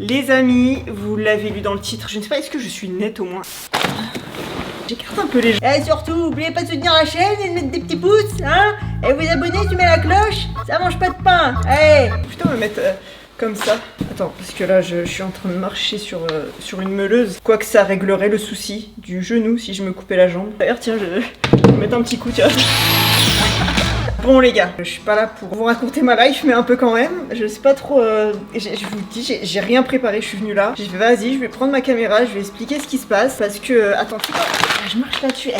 Les amis, vous l'avez lu dans le titre, je ne sais pas, est-ce que je suis nette au moins? J'écarte un peu les gens. Et surtout, n'oubliez pas de soutenir la chaîne et de mettre des petits pouces, hein. Et vous abonner, tu mets la cloche, ça mange pas de pain. Allez. Putain, on va mettre comme ça. Attends, parce que là, je suis en train de marcher sur une meuleuse. Quoique ça réglerait le souci du genou si je me coupais la jambe. D'ailleurs, tiens, je vais mettre un petit coup, tiens. Bon les gars, je suis pas là pour vous raconter ma life, mais un peu quand même. Je sais pas trop, je vous dis, j'ai rien préparé, je suis venue là. J'ai fait vas-y, je vais prendre ma caméra, je vais expliquer ce qui se passe. Parce que, attends, c'est quoi? Je marche là-dessus,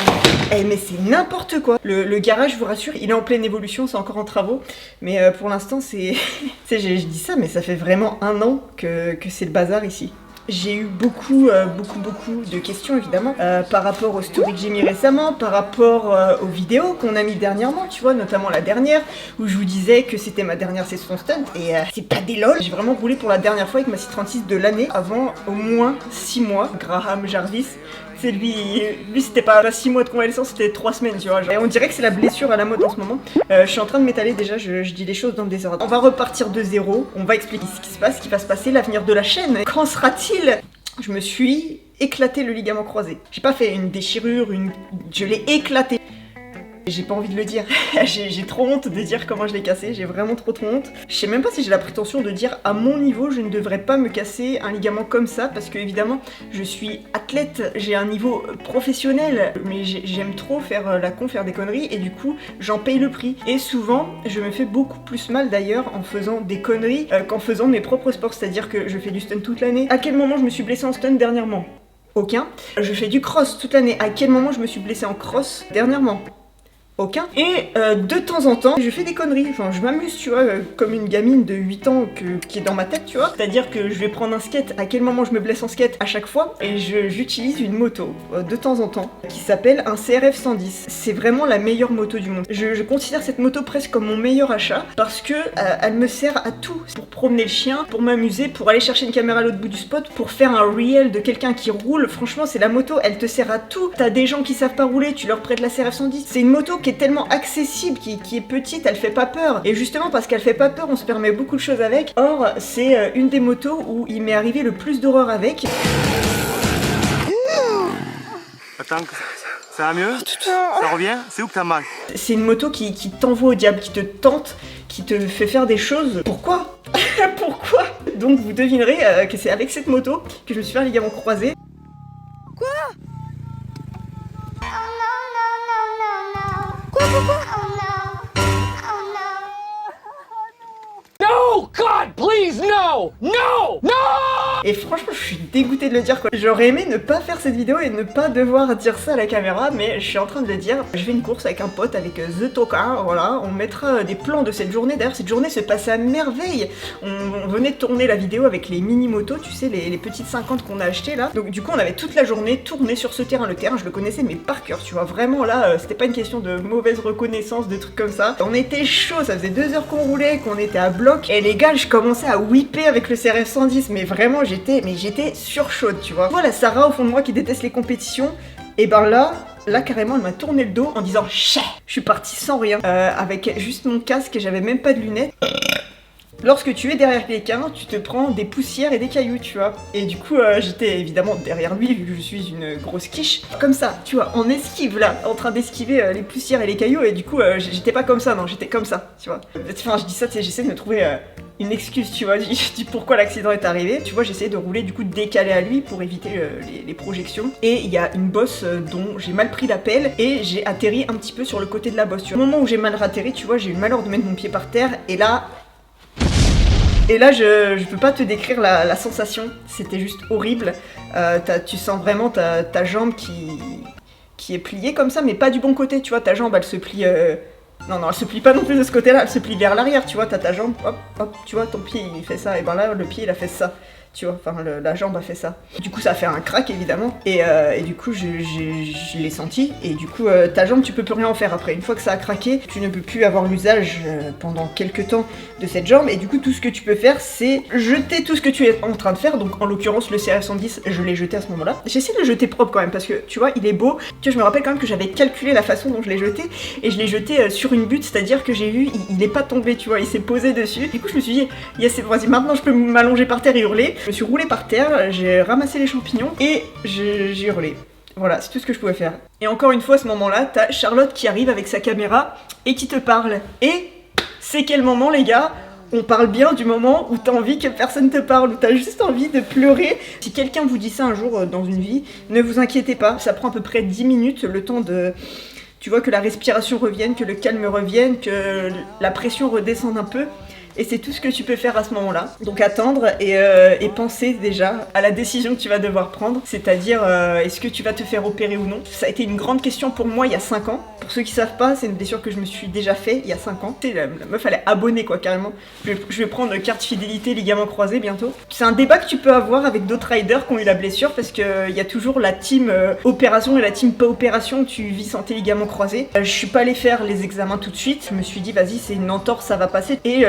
mais c'est n'importe quoi. Le garage, je vous rassure, il est en pleine évolution, c'est encore en travaux. Mais pour l'instant, c'est... je dis ça, mais ça fait vraiment 1 an que c'est le bazar ici. J'ai eu beaucoup de questions évidemment par rapport aux stories que j'ai mis récemment, par rapport aux vidéos qu'on a mis dernièrement, tu vois, notamment la dernière où je vous disais que c'était ma dernière session stunt et c'est pas des lol. J'ai vraiment roulé pour la dernière fois avec ma 636 de l'année avant au moins 6 mois. Graham Jarvis, c'est lui c'était pas 6 mois de convalescence, c'était 3 semaines, tu vois. Et on dirait que c'est la blessure à la mode en ce moment. Je suis en train de m'étaler déjà, je dis les choses dans le désordre. On va repartir de zéro, on va expliquer ce qui se passe, ce qui va se passer, l'avenir de la chaîne. Qu'en sera-t-il? Je me suis éclaté le ligament croisé. J'ai pas fait une déchirure, je l'ai éclaté. J'ai pas envie de le dire, j'ai trop honte de dire comment je l'ai cassé, j'ai vraiment trop honte. Je sais même pas si j'ai la prétention de dire à mon niveau je ne devrais pas me casser un ligament comme ça parce que évidemment je suis athlète, j'ai un niveau professionnel mais j'aime trop faire la con, faire des conneries et du coup j'en paye le prix. Et souvent je me fais beaucoup plus mal d'ailleurs en faisant des conneries qu'en faisant mes propres sports, c'est-à-dire que je fais du stunt toute l'année. À quel moment je me suis blessée en stunt dernièrement? Aucun. Je fais du cross toute l'année. À quel moment je me suis blessée en cross dernièrement? Aucun. Et de temps en temps, je fais des conneries. Enfin, je m'amuse, tu vois, comme une gamine de 8 ans qui est dans ma tête, tu vois. C'est-à-dire que je vais prendre un skate, à quel moment je me blesse en skate à chaque fois, et j'utilise une moto, de temps en temps, qui s'appelle un CRF 110. C'est vraiment la meilleure moto du monde. Je considère cette moto presque comme mon meilleur achat, parce que elle me sert à tout. Pour promener le chien, pour m'amuser, pour aller chercher une caméra à l'autre bout du spot, pour faire un reel de quelqu'un qui roule. Franchement, c'est la moto, elle te sert à tout. T'as des gens qui savent pas rouler, tu leur prêtes la CRF 110. C'est une moto qui est tellement accessible, qui est petite, elle fait pas peur. Et justement parce qu'elle fait pas peur, on se permet beaucoup de choses avec. Or, c'est une des motos où il m'est arrivé le plus d'horreur avec. Attends, ça va mieux? Ça revient? C'est où que t'as mal? C'est une moto qui t'envoie au diable, qui te tente, qui te fait faire des choses. Pourquoi? Pourquoi? Donc vous devinerez que c'est avec cette moto que je me suis fait un ligament croisé. Quoi? No, God, please, no! No! No! Et franchement, je suis dégoûtée de le dire quoi. J'aurais aimé ne pas faire cette vidéo et ne pas devoir dire ça à la caméra, mais je suis en train de le dire. Je fais une course avec un pote, avec The Toka, voilà. On mettra des plans de cette journée. D'ailleurs, cette journée se passait à merveille. On venait de tourner la vidéo avec les mini-motos, tu sais, les petites 50 qu'on a achetées là. Donc du coup, on avait toute la journée tourné sur ce terrain. Le terrain, je le connaissais, mais par cœur, tu vois. Vraiment là, c'était pas une question de mauvaise reconnaissance, de trucs comme ça. On était chaud, ça faisait 2 heures qu'on roulait, qu'on était à bloc. Et les gars, je commençais à whipper avec le CRF 110, mais vraiment, j'étais surchaude, tu vois. Voilà, Sarah au fond de moi qui déteste les compétitions, et ben là carrément elle m'a tourné le dos en disant chais. Je suis partie sans rien, avec juste mon casque et j'avais même pas de lunettes. Lorsque tu es derrière quelqu'un, tu te prends des poussières et des cailloux, tu vois. Et du coup, j'étais évidemment derrière lui, vu que je suis une grosse quiche. Comme ça, tu vois, en esquive, là, en train d'esquiver les poussières et les cailloux. Et du coup, j'étais pas comme ça, non, j'étais comme ça, tu vois. Enfin, je dis ça, tu sais, j'essaie de me trouver une excuse, tu vois, du pourquoi l'accident est arrivé. Tu vois, j'essayais de rouler, du coup, décalé à lui pour éviter les projections. Et il y a une bosse dont j'ai mal pris la pelle et j'ai atterri un petit peu sur le côté de la bosse, tu vois. Au moment où j'ai mal atterri, tu vois, j'ai eu le malheur de mettre mon pied par terre et là... je peux pas te décrire la sensation, c'était juste horrible. Tu sens vraiment ta jambe qui est pliée comme ça, mais pas du bon côté, tu vois, ta jambe elle se plie... Non, elle se plie pas non plus de ce côté-là, elle se plie vers l'arrière, tu vois, t'as ta jambe, hop, hop, tu vois, ton pied il fait ça, et ben là, le pied il a fait ça. Tu vois, enfin la jambe a fait ça. Du coup ça a fait un crack évidemment et du coup je l'ai senti et du coup ta jambe tu peux plus rien en faire après. Une fois que ça a craqué, tu ne peux plus avoir l'usage pendant quelques temps de cette jambe et du coup tout ce que tu peux faire c'est jeter tout ce que tu es en train de faire. Donc en l'occurrence le CRF 110 je l'ai jeté à ce moment-là. J'essaie de le jeter propre quand même parce que tu vois il est beau. Tu vois je me rappelle quand même que j'avais calculé la façon dont je l'ai jeté et je l'ai jeté sur une butte, c'est-à-dire que j'ai vu il est pas tombé tu vois, il s'est posé dessus. Du coup je me suis dit yes c'est bon, vas-y maintenant je peux m'allonger par terre et hurler. Je me suis roulée par terre, j'ai ramassé les champignons et j'ai hurlé. Voilà, c'est tout ce que je pouvais faire. Et encore une fois, à ce moment-là, t'as Charlotte qui arrive avec sa caméra et qui te parle. Et c'est quel moment, les gars? On parle bien du moment où t'as envie que personne te parle, où t'as juste envie de pleurer. Si quelqu'un vous dit ça un jour dans une vie, ne vous inquiétez pas, ça prend à peu près 10 minutes, le temps de... Tu vois, que la respiration revienne, que le calme revienne, que la pression redescende un peu. Et c'est tout ce que tu peux faire à ce moment-là. Donc attendre et penser déjà à la décision que tu vas devoir prendre. C'est-à-dire, est-ce que tu vas te faire opérer ou non? Ça a été une grande question pour moi il y a 5 ans. Pour ceux qui savent pas, c'est une blessure que je me suis déjà fait il y a 5 ans. Tu sais, la meuf elle est abonnée quoi, carrément. Je vais prendre carte fidélité, ligament croisé bientôt. C'est un débat que tu peux avoir avec d'autres riders qui ont eu la blessure parce qu'il y a toujours la team opération et la team pas opération. Tu vis sans tes ligaments croisés. Je suis pas allée faire les examens tout de suite. Je me suis dit, vas-y, c'est une entorse, ça va passer. Et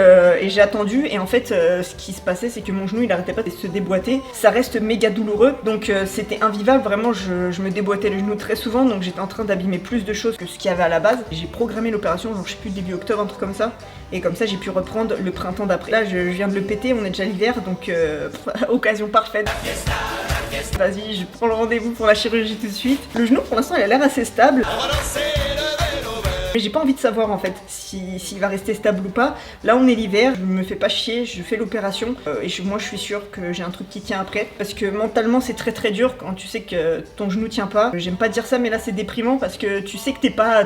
j'ai attendu et en fait ce qui se passait c'est que mon genou il arrêtait pas de se déboîter, ça reste méga douloureux donc c'était invivable, vraiment je me déboîtais le genou très souvent donc j'étais en train d'abîmer plus de choses que ce qu'il y avait à la base. J'ai programmé l'opération genre je sais plus début octobre un truc comme ça et comme ça j'ai pu reprendre le printemps d'après. Là je viens de le péter, on est déjà l'hiver donc occasion parfaite. Vas-y je prends le rendez-vous pour la chirurgie tout de suite. Le genou pour l'instant il a l'air assez stable. Mais j'ai pas envie de savoir en fait s'il va rester stable ou pas. Là on est l'hiver, je me fais pas chier, je fais l'opération moi je suis sûre que j'ai un truc qui tient après. Parce que mentalement c'est très très dur quand tu sais que ton genou tient pas. J'aime pas dire ça mais là c'est déprimant parce que tu sais que t'es pas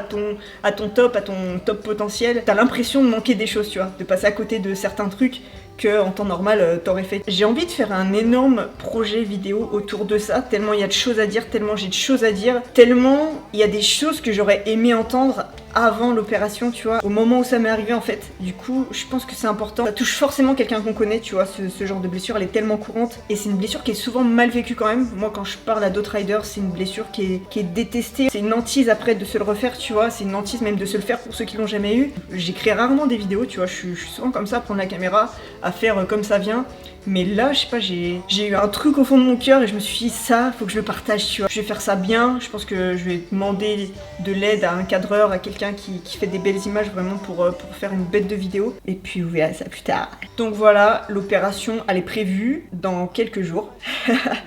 à ton top potentiel. T'as l'impression de manquer des choses tu vois, de passer à côté de certains trucs que en temps normal t'aurais fait. J'ai envie de faire un énorme projet vidéo autour de ça, tellement il y a de choses à dire, tellement j'ai de choses à dire, tellement il y a des choses que j'aurais aimé entendre avant l'opération, tu vois, au moment où ça m'est arrivé en fait. Du coup, je pense que c'est important. Ça touche forcément quelqu'un qu'on connaît, tu vois, ce genre de blessure, elle est tellement courante. Et c'est une blessure qui est souvent mal vécue quand même. Moi, quand je parle à d'autres riders, c'est une blessure qui est détestée. C'est une hantise après de se le refaire, tu vois, c'est une hantise même de se le faire pour ceux qui l'ont jamais eu. J'écris rarement des vidéos, tu vois, je suis souvent comme ça, à prendre la caméra, à faire comme ça vient. Mais là, je sais pas, j'ai eu un truc au fond de mon cœur et je me suis dit, ça, faut que je le partage, tu vois. Je vais faire ça bien, je pense que je vais demander de l'aide à un cadreur, à quelqu'un qui fait des belles images vraiment pour faire une bête de vidéo. Et puis vous verrez ça plus tard. Donc voilà, l'opération, elle est prévue dans quelques jours.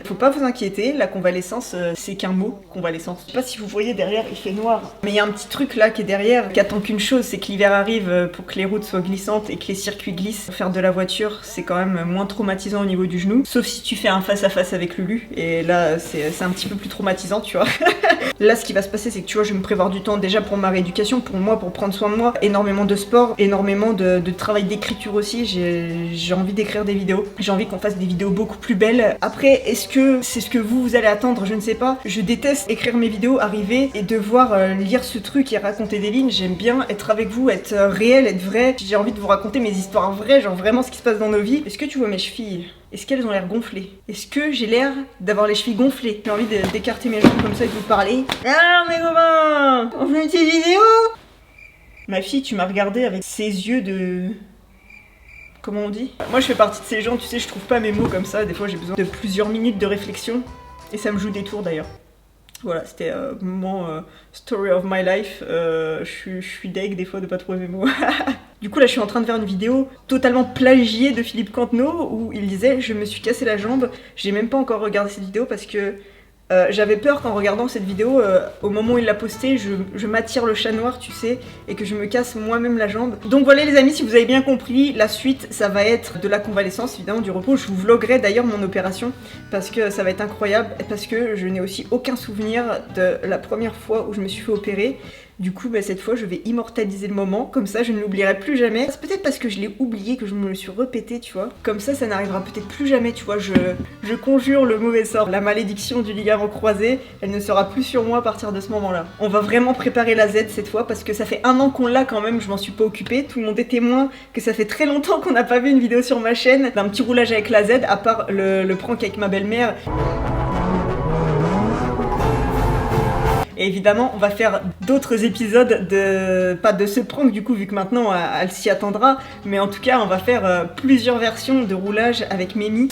Faut pas vous inquiéter, la convalescence, c'est qu'un mot, convalescence. Je sais pas si vous voyez derrière, il fait noir. Mais il y a un petit truc là qui est derrière, qui attend qu'une chose, c'est que l'hiver arrive pour que les routes soient glissantes et que les circuits glissent. Faire de la voiture, c'est quand même moins traumatisant au niveau du genou, sauf si tu fais un face-à-face avec Lulu, et là c'est un petit peu plus traumatisant, tu vois. Là ce qui va se passer c'est que tu vois je vais me prévoir du temps déjà pour ma rééducation, pour moi, pour prendre soin de moi, énormément de sport, énormément de travail d'écriture aussi, j'ai envie d'écrire des vidéos, j'ai envie qu'on fasse des vidéos beaucoup plus belles. Après est-ce que c'est ce que vous allez attendre, je ne sais pas, je déteste écrire mes vidéos, arriver et devoir lire ce truc et raconter des lignes, j'aime bien être avec vous, être réel, être vrai, j'ai envie de vous raconter mes histoires vraies, genre vraiment ce qui se passe dans nos vies. Est-ce que tu vois mes chevilles? Est-ce qu'elles ont l'air gonflées? Est-ce que j'ai l'air d'avoir les chevilles gonflées? J'ai envie d'écarter mes jambes comme ça et de vous parler. Alors mes copains, on fait une petite vidéo? Ma fille, tu m'as regardé avec ses yeux de... Comment on dit? Moi je fais partie de ces gens, tu sais, je trouve pas mes mots comme ça. Des fois j'ai besoin de plusieurs minutes de réflexion. Et ça me joue des tours d'ailleurs. Voilà, c'était mon story of my life. Je suis deg des fois de pas trouver mes mots. Du coup là je suis en train de faire une vidéo totalement plagiée de Philippe Cantenot où il disait je me suis cassé la jambe. J'ai même pas encore regardé cette vidéo parce que j'avais peur qu'en regardant cette vidéo, au moment où il l'a postée, je m'attire le chat noir, tu sais, et que je me casse moi-même la jambe. Donc voilà les amis, si vous avez bien compris, la suite, ça va être de la convalescence, évidemment, du repos. Je vous vloguerai d'ailleurs mon opération, parce que ça va être incroyable, parce que je n'ai aussi aucun souvenir de la première fois où je me suis fait opérer. Du coup, bah, cette fois, je vais immortaliser le moment, comme ça, je ne l'oublierai plus jamais. C'est peut-être parce que je l'ai oublié que je me le suis répété, tu vois. Comme ça n'arrivera peut-être plus jamais, tu vois. Je conjure le mauvais sort. La malédiction du ligament croisé, elle ne sera plus sur moi à partir de ce moment-là. On va vraiment préparer la Z cette fois, parce que ça fait 1 an qu'on l'a quand même, je m'en suis pas occupée. Tout le monde est témoin que ça fait très longtemps qu'on n'a pas vu une vidéo sur ma chaîne d'un petit roulage avec la Z, à part le prank avec ma belle-mère. Et évidemment, on va faire d'autres épisodes pas de ce prank du coup, vu que maintenant elle s'y attendra, mais en tout cas, on va faire plusieurs versions de roulage avec Mémi.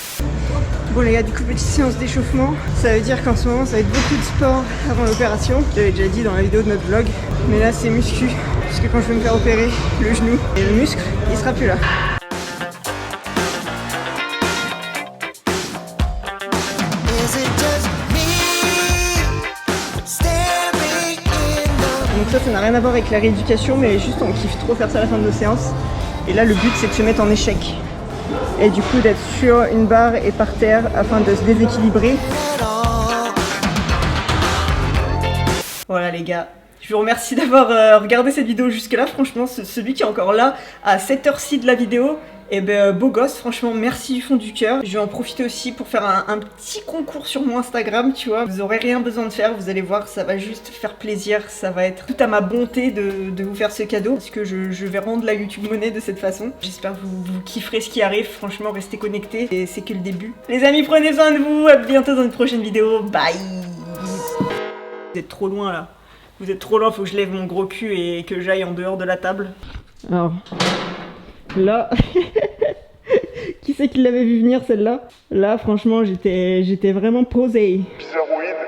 Bon les gars, du coup, petite séance d'échauffement. Ça veut dire qu'en ce moment, ça va être beaucoup de sport avant l'opération. Je l'avais déjà dit dans la vidéo de notre vlog, mais là c'est muscu, parce que quand je vais me faire opérer le genou et le muscle, il sera plus là. ça n'a rien à voir avec la rééducation, mais juste on kiffe trop faire ça à la fin de nos séances. Et là, le but, c'est de se mettre en échec. Et du coup, d'être sur une barre et par terre afin de se déséquilibrer. Voilà les gars. Je vous remercie d'avoir regardé cette vidéo jusque-là. Franchement, celui qui est encore là à cette heure-ci de la vidéo, et ben beau gosse, franchement, merci du fond du cœur. Je vais en profiter aussi pour faire un petit concours sur mon Instagram, tu vois. Vous aurez rien besoin de faire, vous allez voir, ça va juste faire plaisir. Ça va être tout à ma bonté de vous faire ce cadeau, parce que je vais rendre la YouTube monnaie de cette façon. J'espère que vous kifferez ce qui arrive. Franchement, restez connectés, et c'est que le début. Les amis, prenez soin de vous, à bientôt dans une prochaine vidéo. Bye. Vous êtes trop loin là. Vous êtes trop loin, faut que je lève mon gros cul et que j'aille en dehors de la table. Alors, là, qui c'est qui l'avait vu venir celle-là? Là, franchement, j'étais vraiment posée. Bizarroïde.